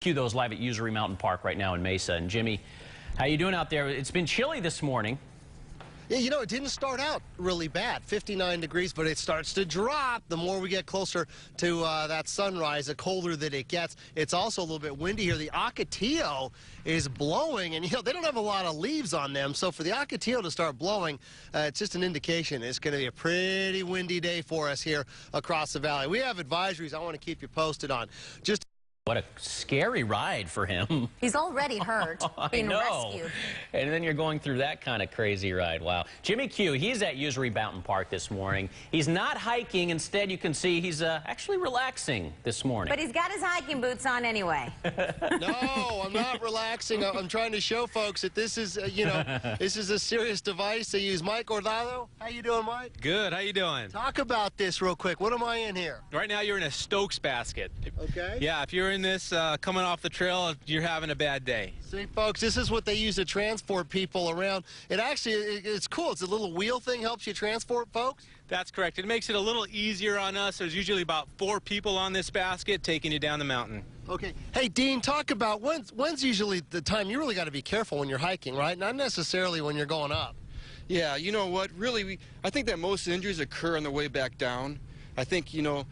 Cue those live at Usery Mountain Park right now in Mesa. And Jimmy, how you doing out there? It's been chilly this morning. Yeah, you know, it didn't start out really bad, 59 degrees, but it starts to drop the more we get closer to that sunrise, the colder that it gets. It's also a little bit windy here. The Ocotillo is blowing, and, you know, they don't have a lot of leaves on them, so for the Ocotillo to start blowing, it's just an indication it's going to be a pretty windy day for us here across the valley. We have advisories I want to keep you posted on. What a scary ride for him. He's already hurt, being rescued. And then you're going through that kind of crazy ride. Wow. Jimmy Q, he's at Usery Mountain Park this morning. He's not hiking. Instead, you can see he's actually relaxing this morning. But he's got his hiking boots on anyway. No, I'm not relaxing. I'm trying to show folks that this is, you know, this is a serious device they use. Mike Ordado, how you doing, Mike? Good. How you doing? Talk about this real quick. What am I in here? Right now, you're in a Stokes basket. Okay. Yeah, if you're in this coming off the trail, you're having a bad day. See, folks, this is what they use to transport people around. It actually, it's cool. It's a little wheel thing, helps you transport folks. That's correct. It makes it a little easier on us. There's usually about 4 people on this basket taking you down the mountain. Okay. Hey, Dean, talk about when's usually the time you really got to be careful when you're hiking, right? Not necessarily when you're going up. Yeah, you know what? Really, I think that most injuries occur on the way back down. I think, you know,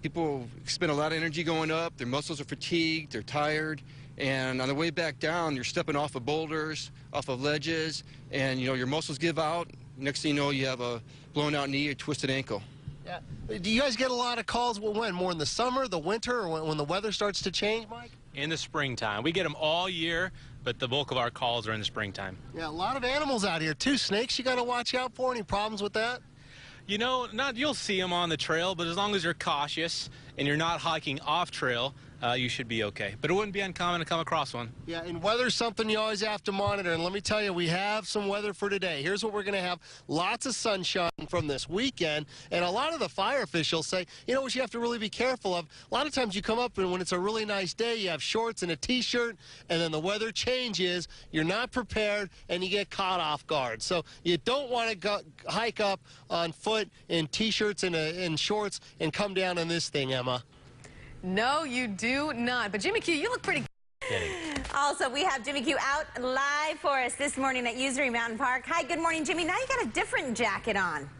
people spend a lot of energy going up. Their muscles are fatigued. They're tired. And on the way back down, you're stepping off of boulders, off of ledges, and, you know, your muscles give out. Next thing you know, you have a blown out knee or twisted ankle. Yeah. Do you guys get a lot of calls when? More in the summer, the winter, or when the weather starts to change, Mike? In the springtime. We get them all year, but the bulk of our calls are in the springtime. Yeah, a lot of animals out here, too. Snakes you got to watch out for. Any problems with that? You know, you'll see them on the trail, but as long as you're cautious and you're not hiking off trail, you should be okay. But it wouldn't be uncommon to come across one. Yeah, and weather's something you always have to monitor. And let me tell you, we have some weather for today. Here's what we're going to have. Lots of sunshine from this weekend. And a lot of the fire officials say, you know what you have to really be careful of? A lot of times you come up and when it's a really nice day, you have shorts and a T-shirt, and then the weather changes, you're not prepared, and you get caught off guard. So you don't want to hike up on foot in T-shirts and shorts and come down on this thing, Emma. No, you do not. But Jimmy Q, you look pretty good. Also, we have Jimmy Q out live for us this morning at Usery Mountain Park. Hi, good morning, Jimmy. Now you got a different jacket on.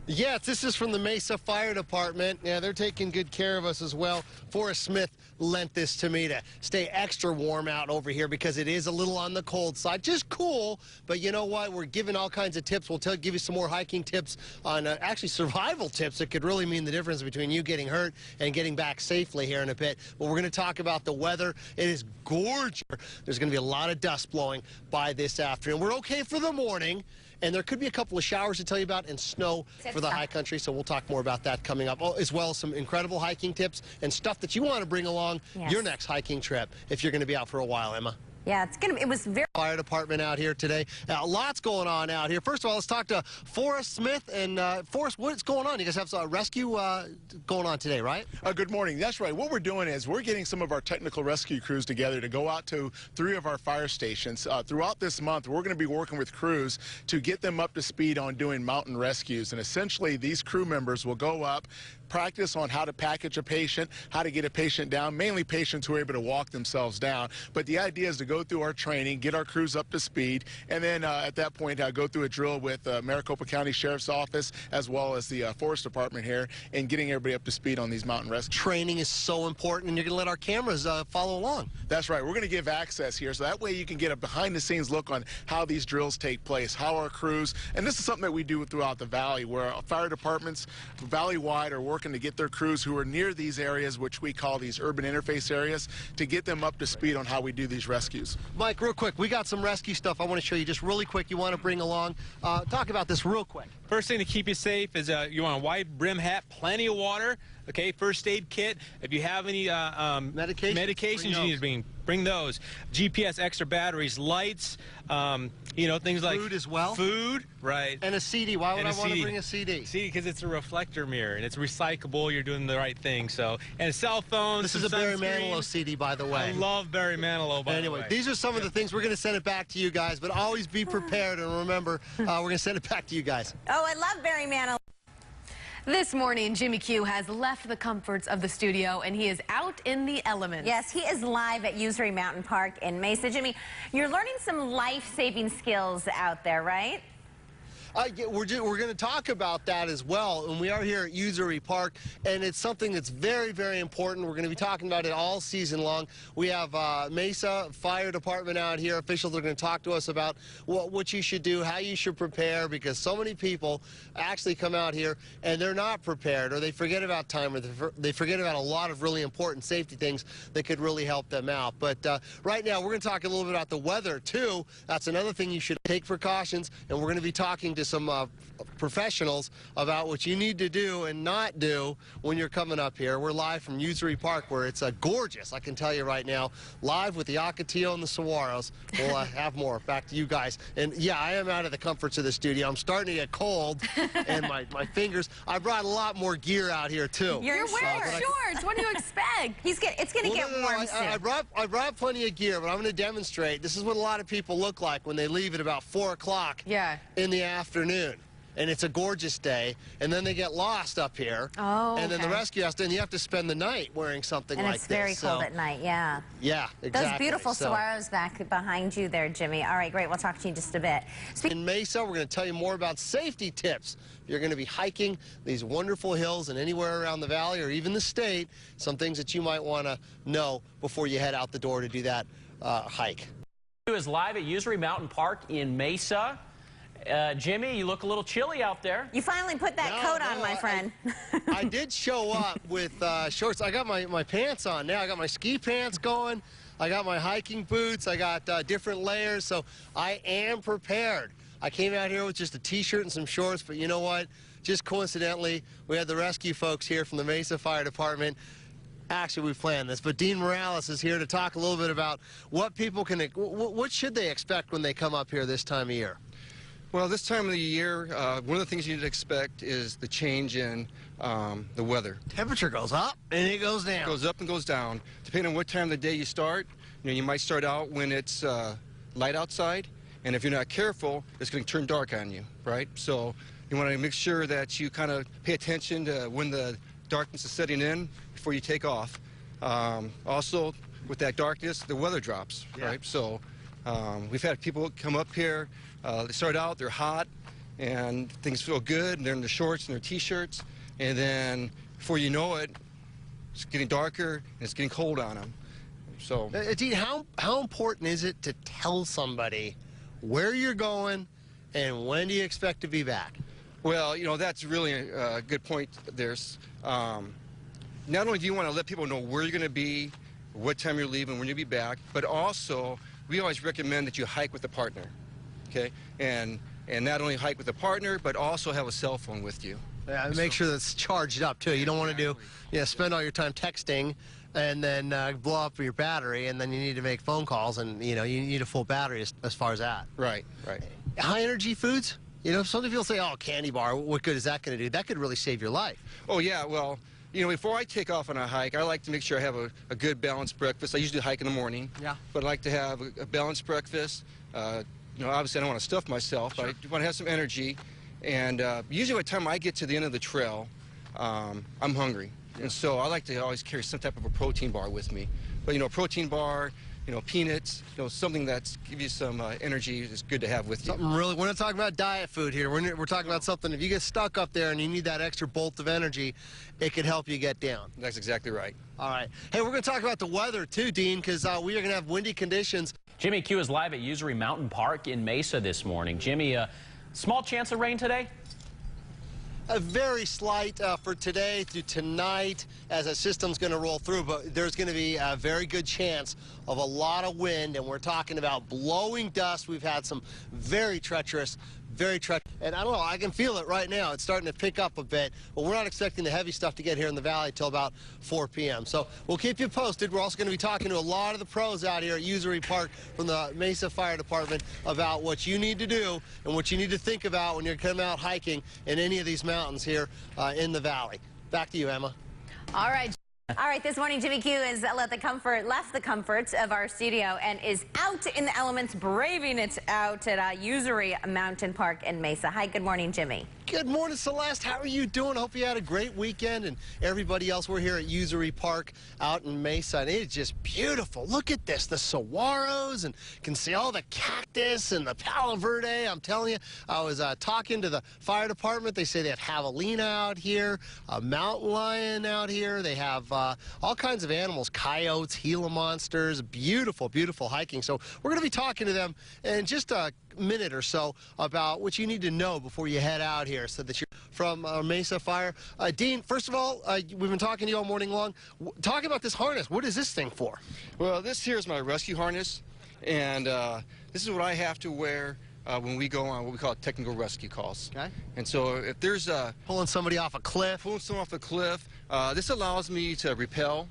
Yes, this is from the Mesa Fire Department. Yeah, they're taking good care of us as well. Forrest Smith lent this to me to stay extra warm out over here because it is a little on the cold side. Just cool, but you know what? We're giving all kinds of tips. We'll give you some more hiking tips on actually survival tips that could really mean the difference between you getting hurt and getting back safely here in a bit. But we're going to talk about the weather. It is gorgeous. There's going to be a lot of dust blowing by this afternoon. We're okay for the morning. And there could be a couple of showers to tell you about and snow for the high country, so we'll talk more about that coming up, as well as some incredible hiking tips and stuff that you want to bring along your next hiking trip if you're going to be out for a while, Emma. Yeah, it was very... Fire department out here today. Lots going on out here. First of all, let's talk to Forrest Smith. And Forrest, what's going on? You guys have a rescue going on today, right? Good morning. That's right. What we're doing is we're getting some of our technical rescue crews together to go out to 3 of our fire stations. Throughout this month, we're going to be working with crews to get them up to speed on doing mountain rescues. And essentially, these crew members will go up, practice on how to package a patient, how to get a patient down, mainly patients who are able to walk themselves down. But the idea is to go through our training, get our crews up to speed, and then at that point go through a drill with Maricopa County Sheriff's Office as well as the Forest Department here and getting everybody up to speed on these mountain rescues. Training is so important, and you're going to let our cameras follow along. That's right. We're going to give access here, so that way you can get a behind-the-scenes look on how these drills take place, how our crews, and this is something that we do throughout the valley, where fire departments valley-wide are working to get their crews who are near these areas, which we call these urban interface areas, to get them up to speed on how we do these rescues. Mike, real quick, we got some rescue stuff I want to show you just really quick you want to bring along. Talk about this real quick. First thing to keep you safe is you want a wide brim hat, plenty of water, okay, first aid kit. If you have any medications you need to bring those. GPS extra batteries, lights, you know, things like food as well. Food, right. And a CD. Why would I want to bring a CD? CD because it's a reflector mirror and it's recyclable. You're doing the right thing. So, and a cell phone. This is a Barry Manilow CD, by the way. I love Barry Manilow. By the way, these are some of the things we're going to send it back to you guys. But always be prepared and remember, we're going to send it back to you guys. Oh, I love Barry Manilow. This morning, Jimmy Q has left the comforts of the studio and he is out in the elements. Yes, he is live at Usery Mountain Park in Mesa. Jimmy, you're learning some life-saving skills out there, right? Yeah, we're going to talk about that as well, and we are here at Usery Park, and it's something that's very, very important. We're going to be talking about it all season long. We have Mesa Fire Department out here. Officials are going to talk to us about what you should do, how you should prepare, because so many people actually come out here and they're not prepared, or they forget about time, or they forget about a lot of really important safety things that could really help them out. But right now, we're going to talk a little bit about the weather, too. That's another thing you should take precautions, and we're going to be talking to some professionals about what you need to do and not do when you're coming up here. We're live from Usery Park, where it's gorgeous, I can tell you right now. Live with the Ocotillo and the Saguaros. We'll have more. Back to you guys. And yeah, I am out of the comforts of the studio. I'm starting to get cold, and my fingers. I brought a lot more gear out here, too. You're wearing shorts. What do you expect? It's going to get warm soon. I brought plenty of gear, but I'm going to demonstrate. This is what a lot of people look like when they leave at about 4 o'clock in the afternoon. And it's a gorgeous day, and then they get lost up here. Oh, and then the rescue has to, and you have to spend the night wearing something like this. And it's very cold at night, yeah. Yeah, exactly. Those beautiful saguaros back behind you there, Jimmy. All right, great. We'll talk to you in just a bit. In Mesa, we're going to tell you more about safety tips. You're going to be hiking these wonderful hills, and anywhere around the valley or even the state, some things that you might want to know before you head out the door to do that hike. He is live at Usery Mountain Park in Mesa. Jimmy, you look a little chilly out there. You finally put that coat on, my friend. I did show up with shorts. I got my pants on now. I got my ski pants going. I got my hiking boots. I got different layers, so I am prepared. I came out here with just a T-shirt and some shorts, but you know what? Just coincidentally, we had the rescue folks here from the Mesa Fire Department. Actually, we planned this, but Dean Morales is here to talk a little bit about what people can, what should they expect when they come up here this time of year? Well, this time of the year, one of the things you need to expect is the change in the weather. Temperature goes up and it goes down. It goes up and goes down. Depending on what time of the day you start, you might start out when it's light outside, and if you're not careful, it's going to turn dark on you, right? So you want to make sure that you kind of pay attention to when the darkness is setting in before you take off. Also, with that darkness, the weather drops, right? So we've had people come up here. They start out, they're hot, and things feel good, and they're in their shorts and their T-shirts, and then before you know it, it's getting darker, and it's getting cold on them. So, Dean, how important is it to tell somebody where you're going and when do you expect to be back? Well, that's really a good point. There's not only do you want to let people know where you're going to be, what time you're leaving, when you'll be back, but also we always recommend that you hike with a partner. Okay, and not only hike with a partner, but also have a cell phone with you. Yeah, make sure that's charged up too. You don't want to spend all your time texting and then blow up your battery, and then you need to make phone calls, and you need a full battery as far as that. Right. High energy foods. Some people say, "Oh, candy bar. What good is that going to do?" That could really save your life. Oh yeah, well. Before I take off on a hike, I like to make sure I have a good balanced breakfast. I usually hike in the morning, but I like to have a balanced breakfast. Obviously I don't want to stuff myself, but I want to have some energy. And usually by the time I get to the end of the trail, I'm hungry. And so I like to always carry some type of a protein bar with me. But, a protein bar, peanuts, something that gives you some energy is good to have with you. We're not talking about diet food here. We're talking about something, if you get stuck up there and you need that extra bolt of energy, it could help you get down. That's exactly right. All right. Hey, we're going to talk about the weather too, Dean, because we are going to have windy conditions. Jimmy Q is live at Usery Mountain Park in Mesa this morning. Jimmy, small chance of rain today? A very slight for today through tonight as a system's going to roll through, but there's going to be a very good chance of a lot of wind, and we're talking about blowing dust. We've had some very treacherous, and I don't know, I can feel it right now. It's starting to pick up a bit, but we're not expecting the heavy stuff to get here in the valley till about 4 p.m. So we'll keep you posted. We're also going to be talking to a lot of the pros out here at Usery Park from the Mesa Fire Department about what you need to do and what you need to think about when you're coming out hiking in any of these mountains here in the valley. Back to you, Emma. All right. All right, this morning Jimmy Q has left the comforts of our studio and is out in the elements, braving it out at Usery Mountain Park in Mesa. Hi, good morning, Jimmy. Good morning, Celeste. How are you doing? Hope you had a great weekend. And everybody else, we're here at Usery Park out in Mesa, and it's just beautiful. Look at this, the saguaros, and you can see all the cactus and the Palo Verde. I'm telling you, I was talking to the fire department. They say they have javelina out here, a mountain lion out here. They have all kinds of animals, coyotes, Gila monsters. Beautiful, beautiful hiking. So we're going to be talking to them in just a minute or so about what you need to know before you head out here, so that you're from Mesa Fire. Dean, first of all, we've been talking to you all morning long. Talk about this harness. What is this thing for? Well, this here is my rescue harness, and this is what I have to wear when we go on what we call technical rescue calls. Okay. And so if there's pulling somebody off a cliff. Pulling someone off a cliff, this allows me to rappel.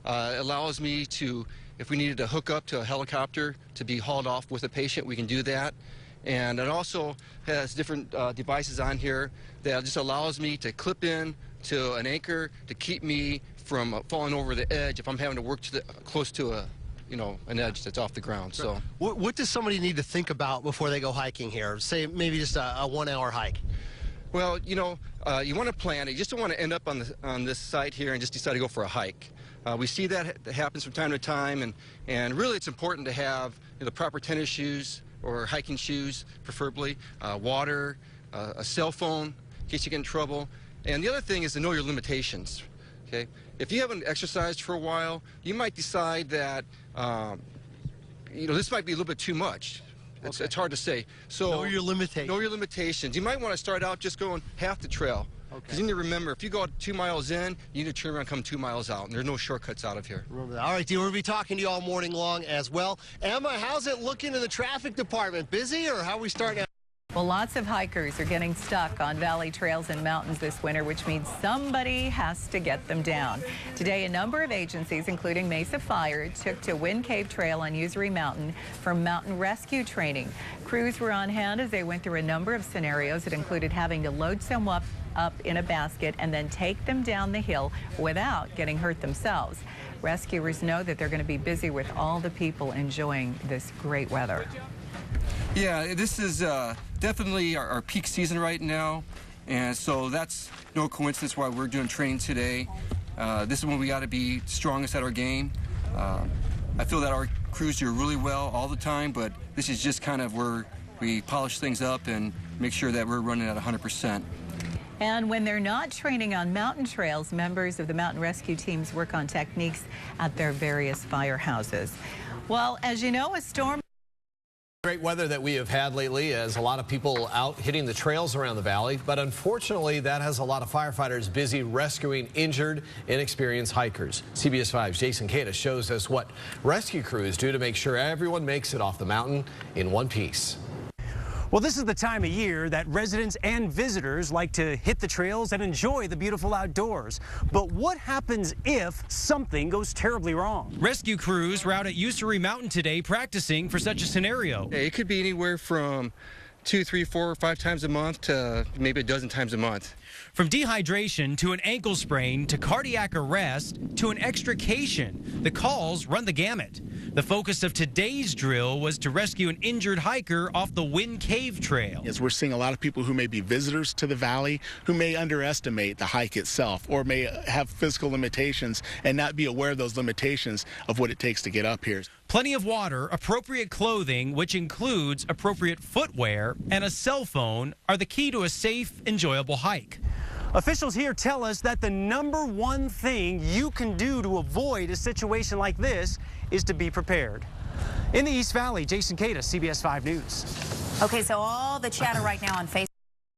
It allows me to, if we needed to hook up to a helicopter to be hauled off with a patient, we can do that. And it also has different devices on here that just allows me to clip in to an anchor to keep me from falling over the edge if I'm having to work to close to an edge that's off the ground. So, what does somebody need to think about before they go hiking here? Say maybe just a 1 hour hike. Well, you want to plan it. You just don't want to end up on this site here and just decide to go for a hike. We see that happens from time to time, and really it's important to have the proper tennis shoes or hiking shoes, preferably, water, a cell phone in case you get in trouble. And the other thing is to know your limitations. Okay? If you haven't exercised for a while, you might decide that this might be a little bit too much. It's hard to say. So know your limitations. Know your limitations. You might want to start out just going half the trail. Because you need to remember, if you go 2 miles in, you need to turn around and come 2 miles out, and there's no shortcuts out of here. Remember that. All right, Dean, we'll be talking to you all morning long as well. Emma, how's it looking in the traffic department? Busy, or how are we starting out? Well, lots of hikers are getting stuck on valley trails and mountains this winter, which means somebody has to get them down. Today, a number of agencies, including Mesa Fire, took to Wind Cave Trail on Usery Mountain for mountain rescue training. Crews were on hand as they went through a number of scenarios that included having to load someone up in a basket and then take them down the hill without getting hurt themselves. Rescuers know that they're going to be busy with all the people enjoying this great weather. Yeah, this is definitely our peak season right now, and so that's no coincidence why we're doing training today. This is when we got to be strongest at our game. I feel that our crews do really well all the time, but this is just kind of where we polish things up and make sure that we're running at 100%. And when they're not training on mountain trails, members of the mountain rescue teams work on techniques at their various firehouses. Well, as you know, a storm. Great weather that we have had lately, as a lot of people out hitting the trails around the valley, but unfortunately that has a lot of firefighters busy rescuing injured, inexperienced hikers. CBS 5's Jason Cada shows us what rescue crews do to make sure everyone makes it off the mountain in one piece. Well, this is the time of year that residents and visitors like to hit the trails and enjoy the beautiful outdoors. But what happens if something goes terribly wrong? Rescue crews were out at Usery Mountain today practicing for such a scenario. It could be anywhere from 2, 3, 4, 5 times a month to maybe a dozen times a month. From dehydration to an ankle sprain to cardiac arrest to an extrication, the calls run the gamut. The focus of today's drill was to rescue an injured hiker off the Wind Cave Trail. Yes, we're seeing a lot of people who may be visitors to the valley who may underestimate the hike itself or may have physical limitations and not be aware of those limitations of what it takes to get up here. Plenty of water, appropriate clothing, which includes appropriate footwear, and a cell phone are the key to a safe, enjoyable hike. Officials here tell us that the #1 thing you can do to avoid a situation like this is to be prepared. In the East Valley, Jason Cada, CBS 5 News. Okay, so all the chatter right now on Facebook.